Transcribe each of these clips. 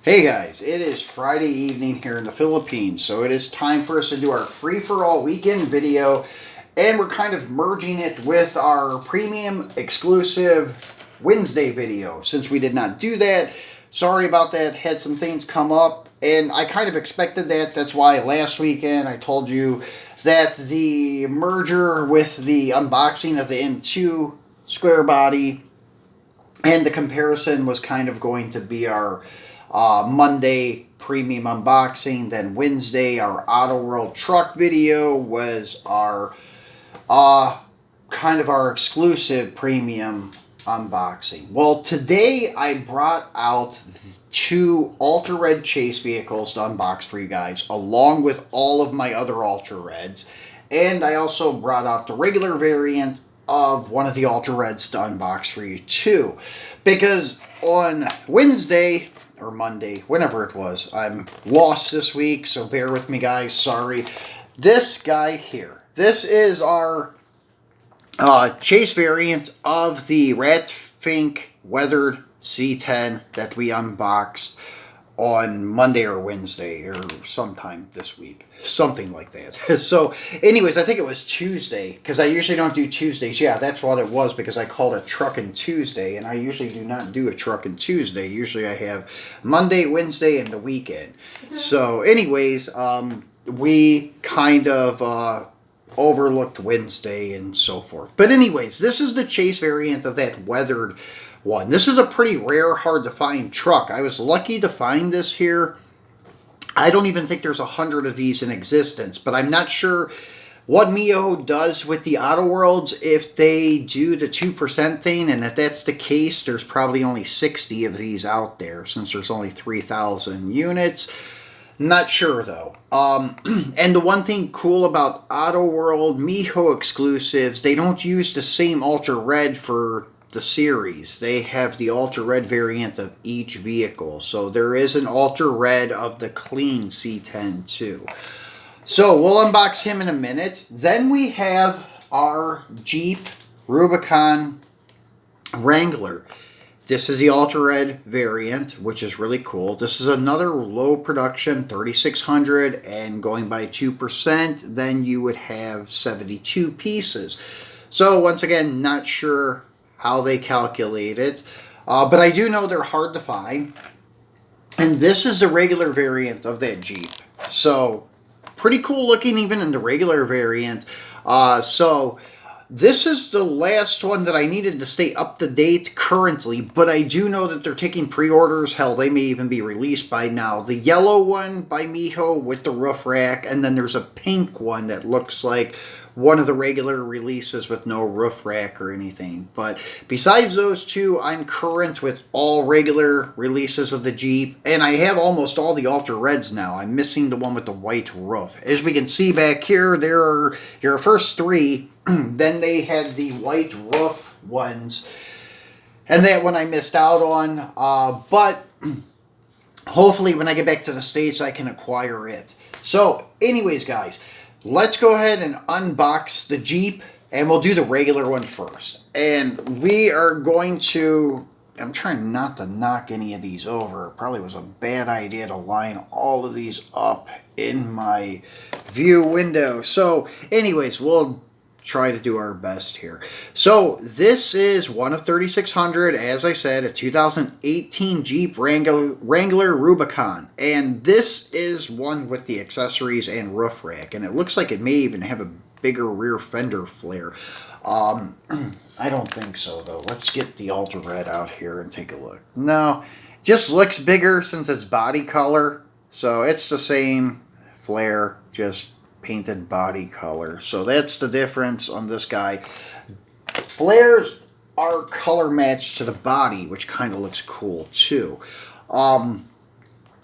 Hey guys, it is Friday evening here in the Philippines, so it is time for us to do our free-for-all weekend video, and we're kind of merging it with our premium exclusive Wednesday video. Since we did not do that, sorry about that, had some things come up, and I kind of expected that. That's why last weekend I told you that the merger with the unboxing of the M2 square body and the comparison was kind of going to be our Monday premium unboxing. Then Wednesday, our Autoworld truck video was our kind of our exclusive premium unboxing. Well, today I brought out two Ultra Red Chase vehicles to unbox for you guys, along with all of my other Ultra Reds. And I also brought out the regular variant of one of the Ultra Reds to unbox for you too. Because on Wednesday, or Monday, whenever it was, I'm lost this week, so bear with me guys, sorry. This guy here, this is our Chase variant of the Fink weathered C10 that we unboxed on Monday or Wednesday or sometime this week. Something like that. So anyways, I think it was Tuesday, because I usually don't do Tuesdays. Yeah, that's what it was, because I called it Truckin' Tuesday, and I usually do not do a Truckin' Tuesday. Usually I have Monday, Wednesday, and the weekend. So anyways, we kind of overlooked Wednesday and so forth. But anyways, this is the Chase variant of that weathered one. This is a pretty rare, hard to find truck. I was lucky to find this here. I don't even think there's 100 of these in existence, but I'm not sure what Mijo does with the Autoworlds, if they do the 2% thing, and if that's the case, there's probably only 60 of these out there, since there's only 3,000 units. Not sure though. And the one thing cool about Autoworld Mijo exclusives, they don't use the same Ultra Red for the series. They have the Ultra Red variant of each vehicle. So there is an Ultra Red of the clean C10 too. So we'll unbox him in a minute. Then we have our Jeep Rubicon Wrangler. This is the Ultra Red variant, which is really cool. This is another low production 3600, and going by 2%, then you would have 72 pieces. So once again, not sure how they calculate it, but I do know they're hard to find. And this is the regular variant of that Jeep. So pretty cool looking even in the regular variant. So this is the last one that I needed to stay up to date currently, but I do know that they're taking pre-orders. Hell, they may even be released by now. The yellow one by Mijo with the roof rack, and then there's a pink one that looks like one of the regular releases with no roof rack or anything. But besides those two, I'm current with all regular releases of the Jeep, and I have almost all the Ultra Reds now. I'm missing the one with the white roof. As we can see back here, there are your first three. Then they had the white roof ones, and that one I missed out on, but hopefully when I get back to the States I can acquire it. So anyways guys, let's go ahead and unbox the Jeep, and we'll do the regular one first. And we are going to, I'm trying not to knock any of these over. It probably was a bad idea to line all of these up in my view window. So anyways, we'll try to do our best here. So this is one of 3,600, as I said, a 2018 Jeep Wrangler Rubicon, and this is one with the accessories and roof rack, and it looks like it may even have a bigger rear fender flare. I don't think so though. Let's get the Ultra Red out here and take a look. No, just looks bigger since it's body color, so it's the same flare, just painted body color. So that's the difference on this guy. Flares are color matched to the body, which kind of looks cool too.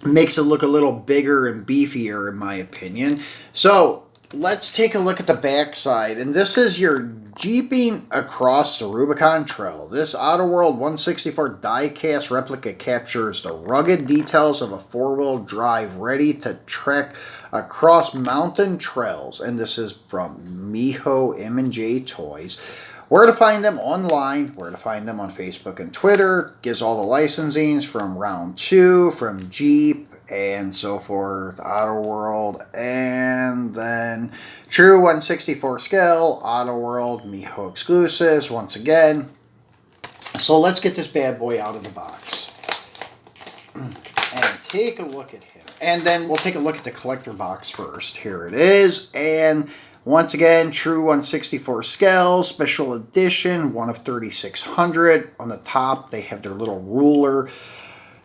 Makes it look a little bigger and beefier in my opinion. So let's take a look at the back side, and this is your Jeeping across the Rubicon Trail. This Autoworld 164 diecast replica captures the rugged details of a four-wheel drive ready to trek across mountain trails. And this is from Mijo M&J Toys. Where to find them online, where to find them on Facebook and Twitter, gives all the licensings from Round 2, from Jeep, and so forth, Autoworld, and then True 164 scale, Autoworld, Mijo exclusives, once again. So let's get this bad boy out of the box and take a look at him. And then we'll take a look at the collector box first. Here it is, and once again, True 164 scale, special edition, one of 3,600. On the top, they have their little ruler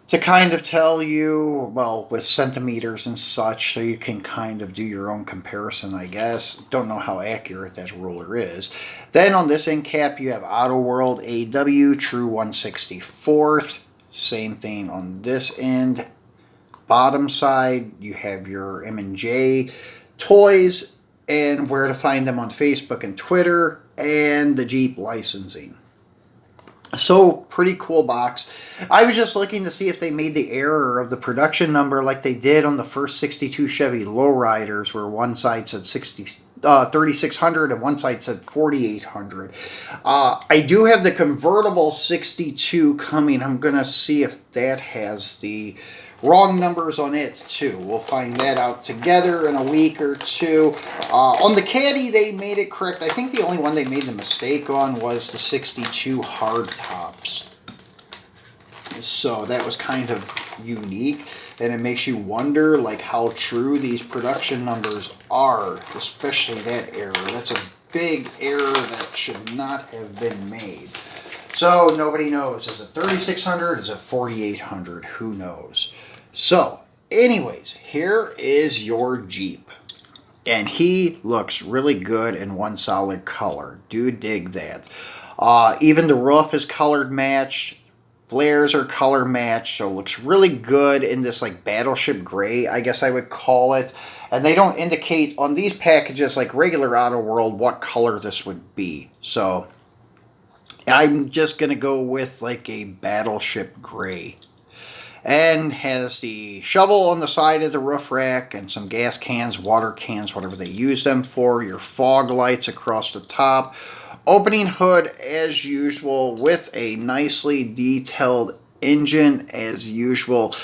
to kind of tell you, well, with centimeters and such, so you can kind of do your own comparison, I guess. Don't know how accurate that ruler is. Then on this end cap, you have Autoworld AW, True 164th. Same thing on this end. Bottom side, you have your M&J toys, and where to find them on Facebook and Twitter, and the Jeep licensing. So, pretty cool box. I was just looking to see if they made the error of the production number like they did on the first 62 Chevy Lowriders, where one side said 3,600 and one side said 4,800. I do have the convertible 62 coming. I'm going to see if that has the wrong numbers on it too. We'll find that out together in a week or two. On the Caddy, they made it correct. I think the only one they made the mistake on was the 62 hard tops. So that was kind of unique, and it makes you wonder like how true these production numbers are, especially that error. That's a big error that should not have been made. So nobody knows. Is it 3,600? Is it 4,800? Who knows? So, anyways, here is your Jeep. And he looks really good in one solid color. Do dig that. Even the roof is colored matched. Flares are color matched. So it looks really good in this like battleship gray, I guess I would call it. And they don't indicate on these packages like regular Autoworld what color this would be. So I'm just going to go with like a battleship gray. And has the shovel on the side of the roof rack and some gas cans, water cans, whatever they use them for. Your fog lights across the top. Opening hood as usual with a nicely detailed engine as usual.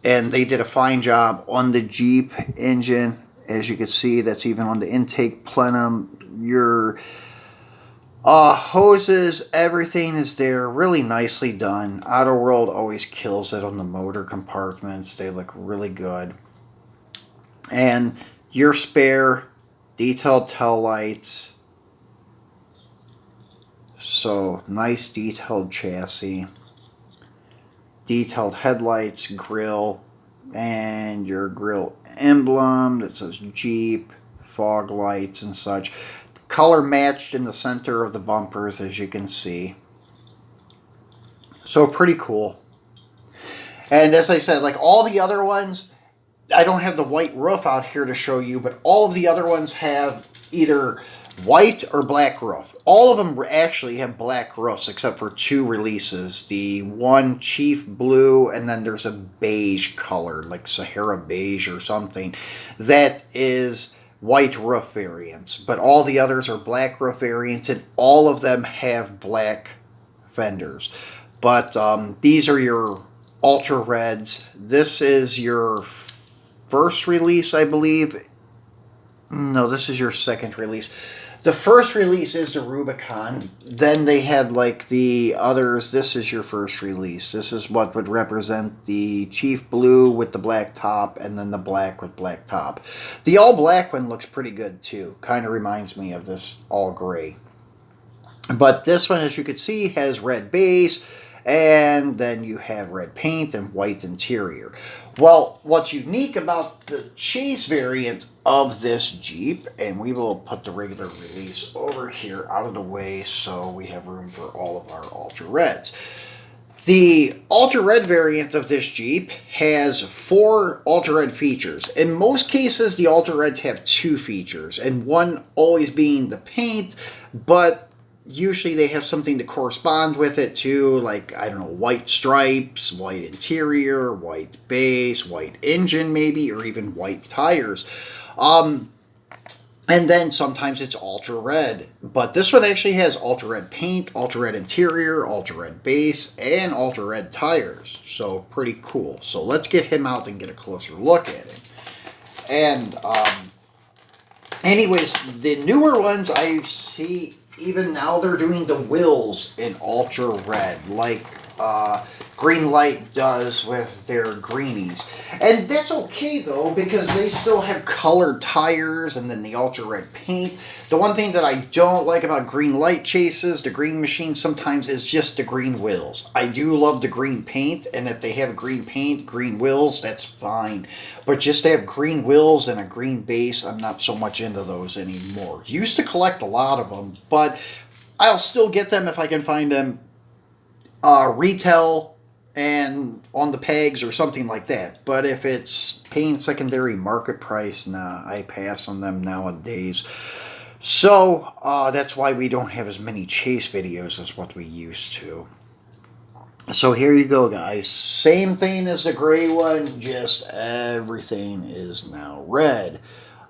And they did a fine job on the Jeep engine. As you can see, that's even on the intake plenum. Your hoses, everything is there, really nicely done. Autoworld always kills it on the motor compartments. They look really good. And your spare detailed tail lights. So, nice detailed chassis. Detailed headlights, grill, and your grill emblem that says Jeep, fog lights and such. Color matched in the center of the bumpers, as you can see. So pretty cool. And as I said, like all the other ones, I don't have the white roof out here to show you, but all of the other ones have either white or black roof. All of them actually have black roofs except for two releases. The one Chief Blue, and then there's a beige color, like Sahara Beige or something, that is white roof variants, but all the others are black roof variants, and all of them have black fenders. But these are your Ultra Reds. This is your first release, I believe. No, this is your second release. The first release is the Rubicon. Then they had like the others. This is your first release. This is what would represent the Chief Blue with the black top, and then the black with black top. The all black one looks pretty good too. Kind of reminds me of this all gray. But this one, as you can see, has red base, and then you have red paint and white interior. Well, what's unique about the Chase variant of this Jeep, and we will put the regular release over here out of the way so we have room for all of our Ultra Reds. The Ultra Red variant of this Jeep has 4 Ultra Red features. In most cases, the Ultra Reds have 2 features, and one always being the paint, but usually they have something to correspond with it too, like, I don't know, white stripes, white interior, white base, white engine maybe, or even white tires. And then sometimes it's ultra red. But this one actually has ultra red paint, ultra red interior, ultra red base, and ultra red tires. So pretty cool. So let's get him out and get a closer look at him. And anyways, the newer ones I see, even now they're doing the wheels in ultra red, like Greenlight does with their greenies. And that's okay though, because they still have colored tires and then the ultra red paint. The one thing that I don't like about Greenlight chases, the green machine sometimes, is just the green wheels. I do love the green paint, and if they have green paint, green wheels, that's fine. But just to have green wheels and a green base, I'm not so much into those anymore. Used to collect a lot of them, but I'll still get them if I can find them retail and on the pegs or something like that. But if it's paying secondary market price, nah, I pass on them nowadays. So that's why we don't have as many chase videos as what we used to. So here you go, guys. Same thing as the gray one, just everything is now red.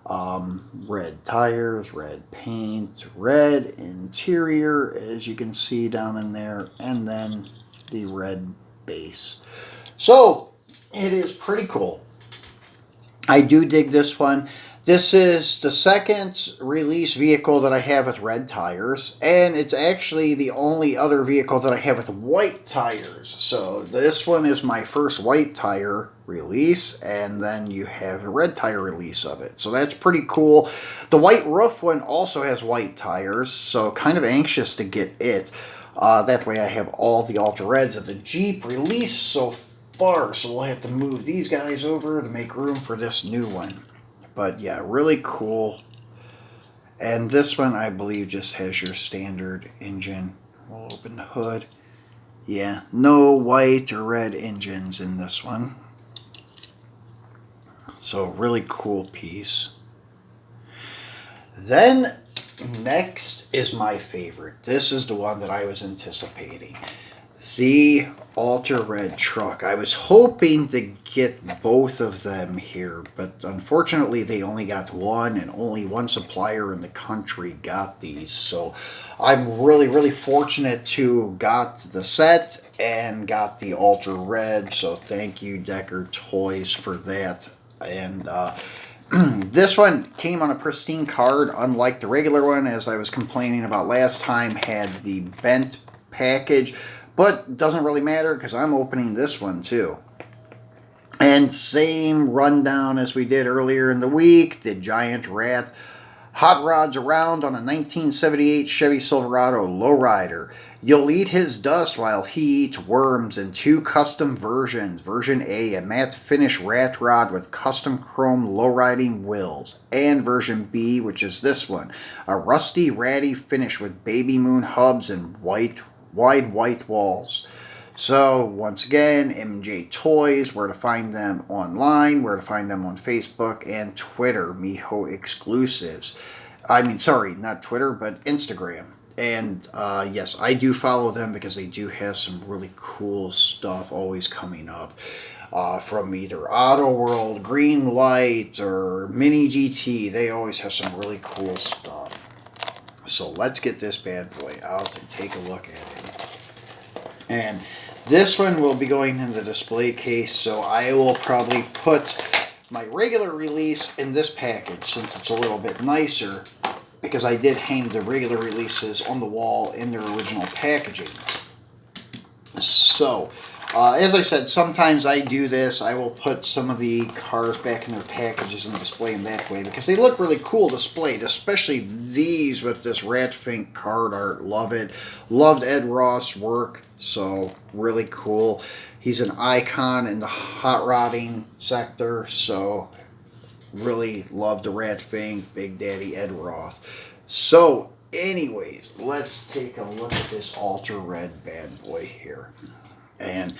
Red tires, red paint, red interior, as you can see down in there, and then the red base. So it is pretty cool. I do dig this one. This is the second release vehicle that I have with red tires, and it's actually the only other vehicle that I have with white tires. So this one is my first white tire release, and then you have a red tire release of it. So that's pretty cool. The white roof one also has white tires, so kind of anxious to get it. That way I have all the Ultra Reds of the Jeep release so far, so we'll have to move these guys over to make room for this new one. But yeah, really cool. And this one, I believe, just has your standard engine. We'll open the hood. Yeah, no white or red engines in this one. So really cool piece. Then next is my favorite. This is the one that I was anticipating. The Ultra Red truck. I was hoping to get both of them here, but unfortunately they only got one, and only one supplier in the country got these. So I'm really fortunate to got the set and got the Ultra Red. So thank you, Decker Toys, for that. And this one came on a pristine card, unlike the regular one, as I was complaining about last time, had the bent package. But doesn't really matter because I'm opening this one too. And same rundown as we did earlier in the week. The Giant Rat hot rods around on a 1978 Chevy Silverado lowrider. You'll eat his dust while he eats worms in two custom versions. Version A, a matte finish rat rod with custom chrome lowriding wheels. And version B, which is this one, a rusty ratty finish with baby moon hubs and wide white walls. So once again, MJ Toys, where to find them online, where to find them on Facebook and Twitter, Mijo exclusives. I mean, sorry, not Twitter, but Instagram. And yes, I do follow them because they do have some really cool stuff always coming up. From either Autoworld, Greenlight, or Mini GT, they always have some really cool stuff. So let's get this bad boy out and take a look at it. And this one will be going in the display case, so I will probably put my regular release in this package since it's a little bit nicer, because I did hang the regular releases on the wall in their original packaging. So, as I said, sometimes I do this. I will put some of the cars back in their packages and display them that way because they look really cool displayed, especially these with this Rat Fink card art. Love it. Loved Ed Ross' work, so really cool. He's an icon in the hot rodding sector, so really love the Rat Fink, Big Daddy Ed Roth. So, anyways, let's take a look at this Ultra Red bad boy here. And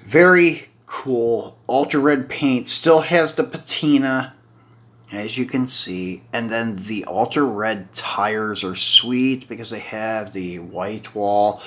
very cool. Ultra Red paint. Still has the patina, as you can see. And then the Ultra Red tires are sweet because they have the white wall.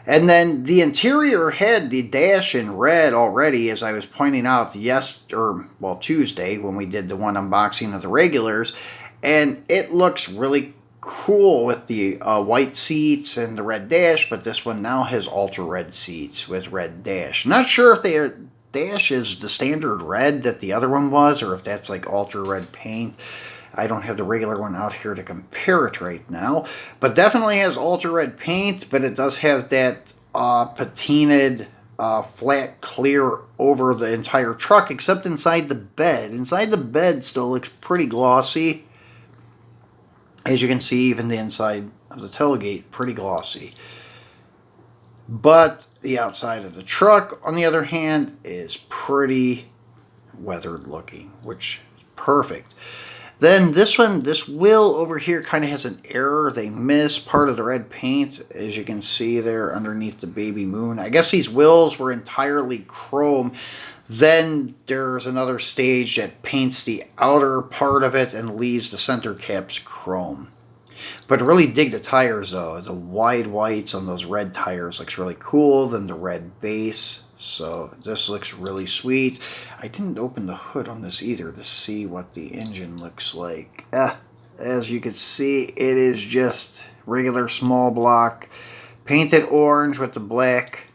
And then the interior had the dash in red already, as I was pointing out Tuesday when we did the one unboxing of the regulars. And it looks really cool with the white seats and the red dash, but this one now has ultra red seats with red dash. Not sure if the dash is the standard red that the other one was, or if that's like ultra red paint. I don't have the regular one out here to compare it right now, but definitely has ultra red paint, but it does have that patinaed flat clear over the entire truck, except inside the bed. Inside the bed still looks pretty glossy. As you can see, even the inside of the tailgate, pretty glossy. But the outside of the truck, on the other hand, is pretty weathered looking, which is perfect. Then this one, this wheel over here kind of has an error. They missed part of the red paint, as you can see there underneath the baby moon. I guess these wheels were entirely chrome. Then there's another stage that paints the outer part of it and leaves the center caps chrome. But I really dig the tires though. The wide whites on those red tires looks really cool. Then the red base. So this looks really sweet. I didn't open the hood on this either to see what the engine looks like. As you can see, it is just regular small block. Painted orange with the black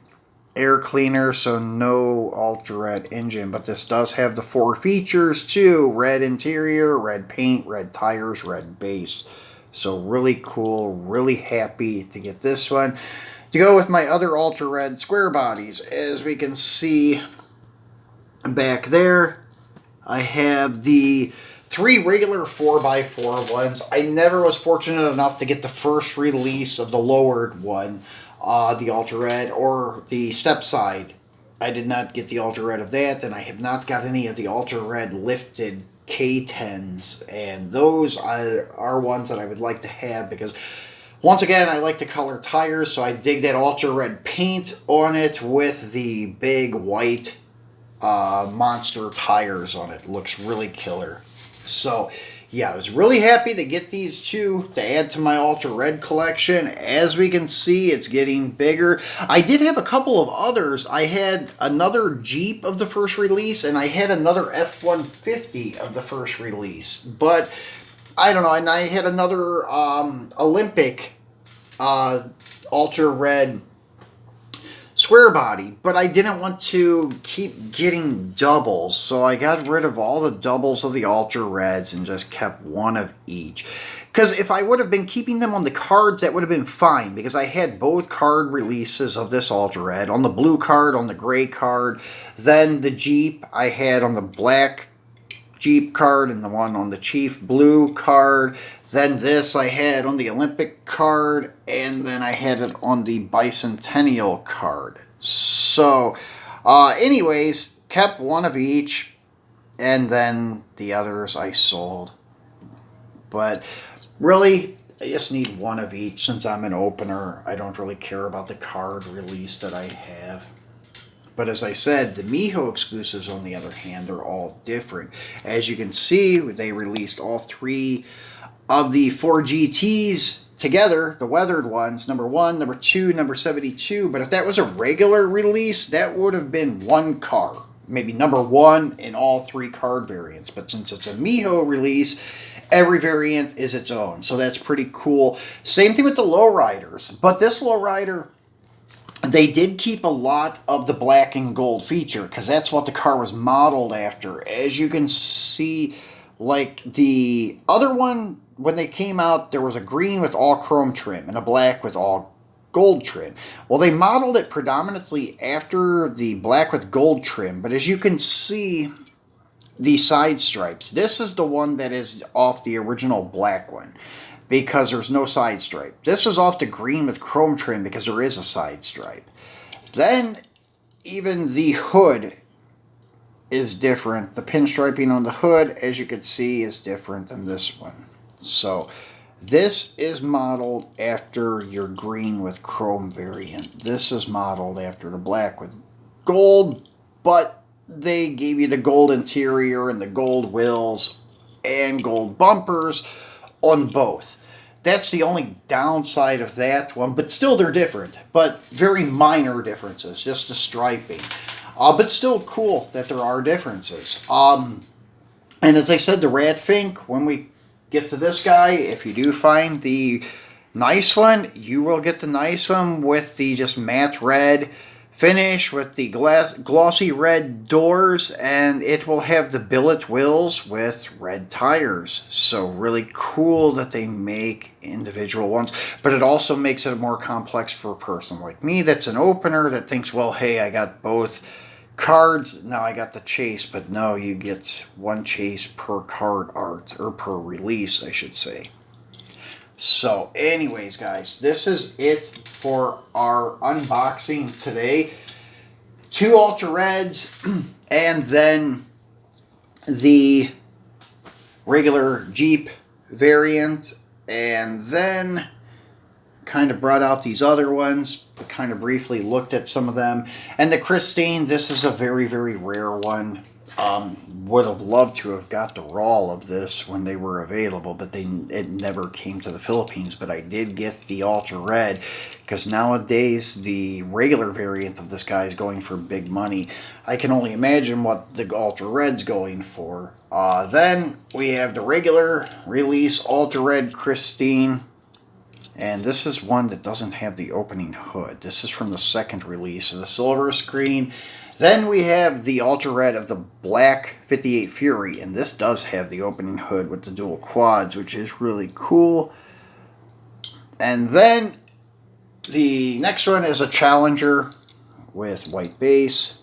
air cleaner, so no ultra red engine, but this does have the 4 features too: red interior, red paint, red tires, red base. So really cool, really happy to get this one to go with my other ultra red square bodies. As we can see back there, I have the 3 regular 4x4 ones. I never was fortunate enough to get the first release of the lowered one, the ultra red, or the step side. I did not get the ultra red of that, and I have not got any of the ultra red lifted K10s, and those are ones that I would like to have because, once again, I like the color tires, so I dig that ultra red paint on it with the big white monster tires on it. Looks really killer. So yeah, I was really happy to get these 2 to add to my ultra red collection. As we can see, it's getting bigger. I did have a couple of others. I had another Jeep of the first release, and I had another F-150 of the first release. But I don't know, and I had another Olympic ultra red square body, but I didn't want to keep getting doubles, so I got rid of all the doubles of the ultra reds and just kept 1 of each. Because if I would have been keeping them on the cards, that would have been fine, because I had both card releases of this ultra red on the blue card, on the gray card. Then the Jeep I had on the black Jeep card and the one on the Chief blue card. Then this I had on the Olympic card, and then I had it on the Bicentennial card. So, anyways, kept 1 of each, and then the others I sold. But really, I just need 1 of each since I'm an opener. I don't really care about the card release that I have. But as I said, the Mijo exclusives, on the other hand, they're all different. As you can see, they released all 3 of the 4 GTs together, the weathered ones, number 1, number 2, number 72. But if that was a regular release, that would have been 1 car. Maybe number 1 in all 3 card variants. But since it's a Mijo release, every variant is its own. So that's pretty cool. Same thing with the lowriders. But this lowrider, they did keep a lot of the black and gold feature because that's what the car was modeled after. As you can see, like the other one, when they came out, there was a green with all chrome trim and a black with all gold trim. Well, they modeled it predominantly after the black with gold trim, but as you can see, the side stripes, this is the one that is off the original black one, because there's no side stripe. This is off the green with chrome trim because there is a side stripe. Then even the hood is different. The pinstriping on the hood, as you can see, is different than this one. So this is modeled after your green with chrome variant. This is modeled after the black with gold, but they gave you the gold interior and the gold wheels and gold bumpers on both. That's the only downside of that one, but still they're different, but very minor differences, just the striping. But still cool that there are differences. And as I said, the Rad Fink, when we get to this guy, if you do find the nice one, you will get the nice one with the just matte red finish with the glossy red doors, and it will have the billet wheels with red tires. So really cool that they make individual ones, but it also makes it more complex for a person like me that's an opener that thinks, well, hey, I got both cards, now I got the chase. But no, you get one chase per card art, or per release I should say. So anyways, guys, this is it for our unboxing today. 2 Ultra Reds and then the regular Jeep variant, and then kind of brought out these other ones, but kind of briefly looked at some of them. And the Christine, this is a very, very rare one. Would have loved to have got the raw of this when they were available, but it never came to the Philippines. But I did get the Ultra Red, because nowadays the regular variant of this guy is going for big money. I can only imagine what the Ultra Red's going for. Then we have the regular release Ultra Red Christine. And this is one that doesn't have the opening hood. This is from the second release of the silver screen. Then we have the Ultra Red of the Black 58 Fury, and this does have the opening hood with the dual quads, which is really cool. And then the next one is a Challenger with white base.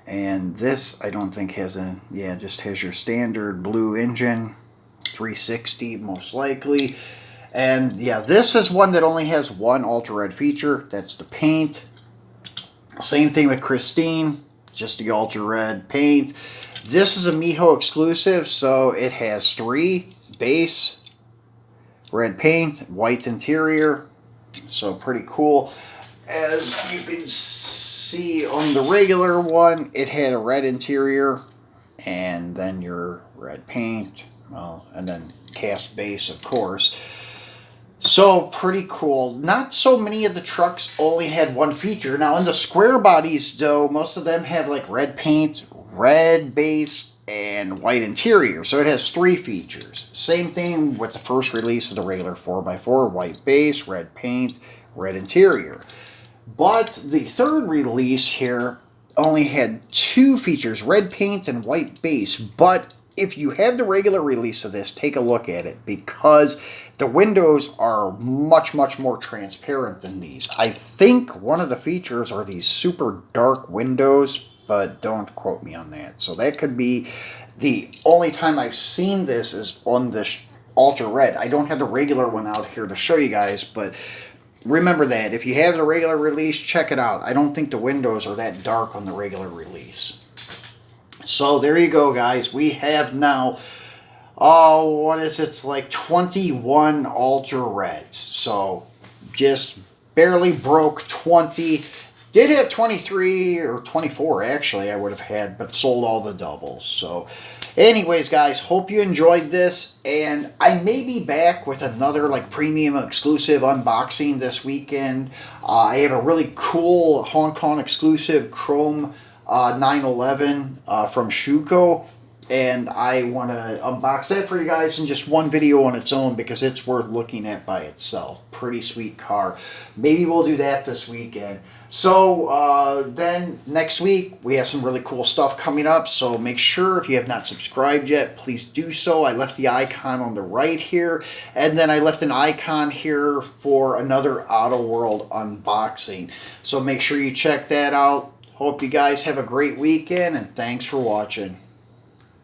And this I don't think has a, yeah, just has your standard blue engine, 360 most likely. And yeah, this is one that only has one Ultra Red feature, that's the paint. Same thing with Christine, just the Ultra Red paint. This is a Mijo exclusive, so it has 3 base, red paint, white interior. So pretty cool. As you can see on the regular one, it had a red interior, and then your red paint, well, and then cast base, of course. So pretty cool. Not so many of the trucks only had one feature. Now in the square bodies though, most of them have like red paint, red base, and white interior. So it has 3 features. Same thing with the first release of the regular 4x4, white base, red paint, red interior. But the third release here only had 2 features, red paint and white base. But if you have the regular release of this, take a look at it, because the windows are much, much more transparent than these. I think one of the features are these super dark windows, but don't quote me on that. So that could be the only time I've seen this is on this Ultra Red. I don't have the regular one out here to show you guys, but remember that. If you have the regular release, check it out. I don't think the windows are that dark on the regular release. So there you go, guys. We have now, what is it? It's like 21 Ultra Reds. So just barely broke 20. Did have 23 or 24 actually I would have had, but sold all the doubles. So anyways, guys, hope you enjoyed this, and I may be back with another like premium exclusive unboxing this weekend. I have a really cool Hong Kong exclusive chrome 911 from Schuco, and I want to unbox that for you guys in just one video on its own, because it's worth looking at by itself. Pretty sweet car. Maybe we'll do that this weekend. So then next week we have some really cool stuff coming up, so make sure if you have not subscribed yet, please do so. I left the icon on the right here, and then I left an icon here for another Autoworld unboxing, so make sure you check that out. Hope you guys have a great weekend, and thanks for watching.